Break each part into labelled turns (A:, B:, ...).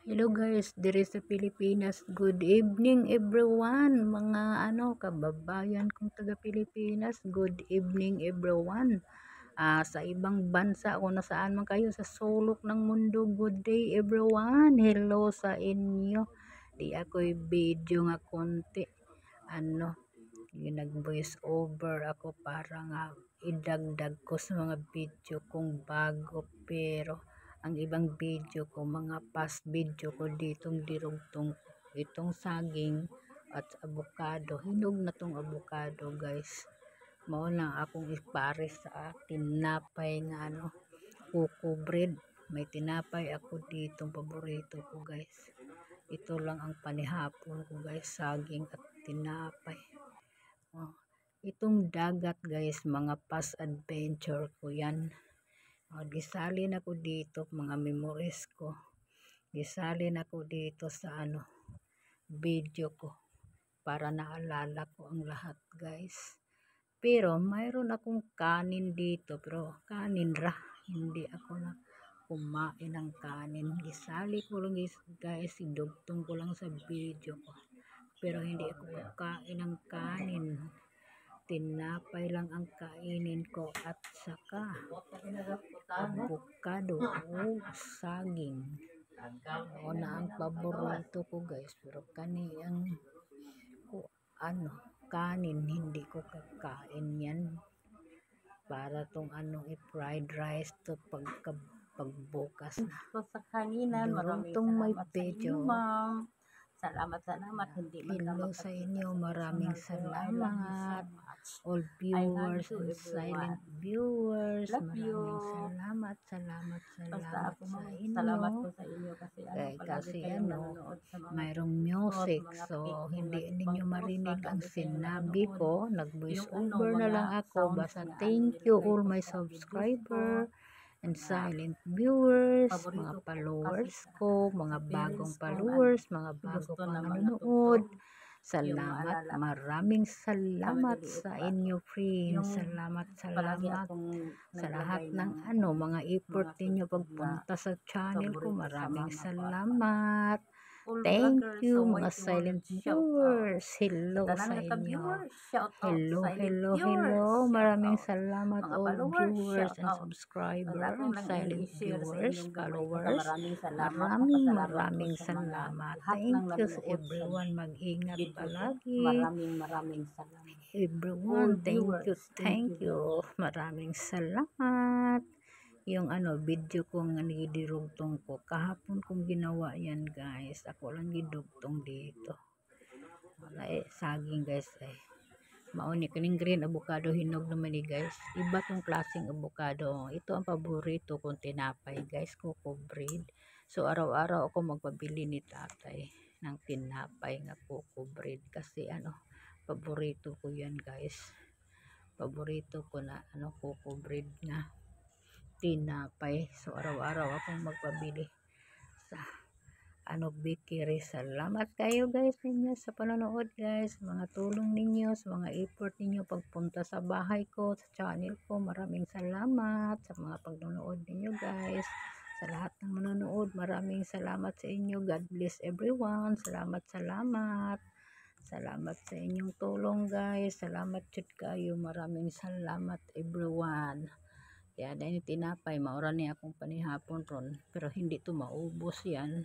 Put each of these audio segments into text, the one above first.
A: Hello guys, diri sa Pilipinas. Good evening everyone, mga kababayan kong taga Pilipinas. Good evening everyone. Sa ibang bansa o nasaan man kayo sa sulok ng mundo, good day everyone. Hello sa inyo. Di ako'y video nga konti. Nag voice over ako para nga idagdag ko sa mga video kong bago, pero ang ibang video ko, mga past video ko ditong dirugtong itong saging at avocado. Hinog na tong avocado guys. Mao lang akong ipares sa tinapay nga coco bread. May tinapay ako ditong paborito ko guys. Ito lang ang panihapon ko guys, saging at tinapay. Itong dagat guys, mga past adventure ko yan. Gisalin ako dito, mga memories ko. Gisalin ako dito sa video ko para naalala ko ang lahat guys. Pero mayroon akong kanin dito, pero kanin ra, hindi ako na kumain ng kanin. Gisali ko lang guys, idugtong ko lang sa video ko. Pero hindi ako kakain ng kanin. Tinapay lang ang kainin ko at saka avocado o saging. O na ang paborito ko guys, pero kani ang kanin hindi ko kakain yan. Para tong i-fried rice to pagbukas na.
B: So, sa kanina, maraming
A: may
B: salamat
A: video.
B: sa inyo, ma'am. Salamat. Hindi
A: Hello sa inyo, maraming salamat. All viewers and silent viewers, maraming salamat sa inyo.
B: Salamat po sa inyo kasi
A: Kasi
B: nanonood sa mga
A: mayroong music, so hindi ninyo marinig ang sinabi ko. Nag-voice over na lang ako. Basta thank you all my subscriber and silent viewers, mga followers ko, mga bagong followers, mga bagong manonood. Salamat, maraming salamat sa inyo friends. Salamat sa lahat ng mga effort ninyo pagpunta sa channel ko. Maraming salamat. Thank you mga silent viewers. Hello sa inyo. Hello. Maraming salamat all viewers and subscribers and silent viewers, followers. Maraming salamat. Thank you sa everyone. Mag-ingat palagi.
B: Maraming salamat.
A: Everyone, thank you. Maraming salamat. Yung video kong nidurugtong ko kahapon kong ginawa yan guys. Ako lang gidugtong dito. Saging guys mauni kining green avocado, hinog naman ni guys. Iba tong klaseng avocado. Ito ang paborito kong tinapay guys, coco bread. So araw-araw ako magpabili ni tatay ng tinapay nga coco bread kasi paborito ko yan guys. Paborito ko na coco bread nga tinapay. So araw-araw akong magpabili sa bakery. Salamat kayo guys ninyo sa panonood guys, mga tulong ninyo, sa mga effort ninyo pagpunta sa bahay ko, sa channel ko. Maraming salamat sa mga pagnonood ninyo guys. Sa lahat ng manonood, maraming salamat sa inyo. God bless everyone. Salamat sa inyong tulong guys. Salamat jud kayo. Maraming salamat everyone. Kaya dahil tinapay, maura niya akong panihapon ron. Pero hindi to maubos yan.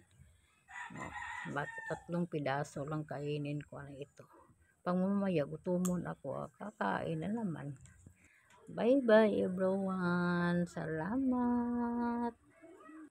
A: Tatlong pidaso lang kainin ko na ito. Pag mamaya gutumon ako, kakain na naman. Bye bye everyone. Salamat.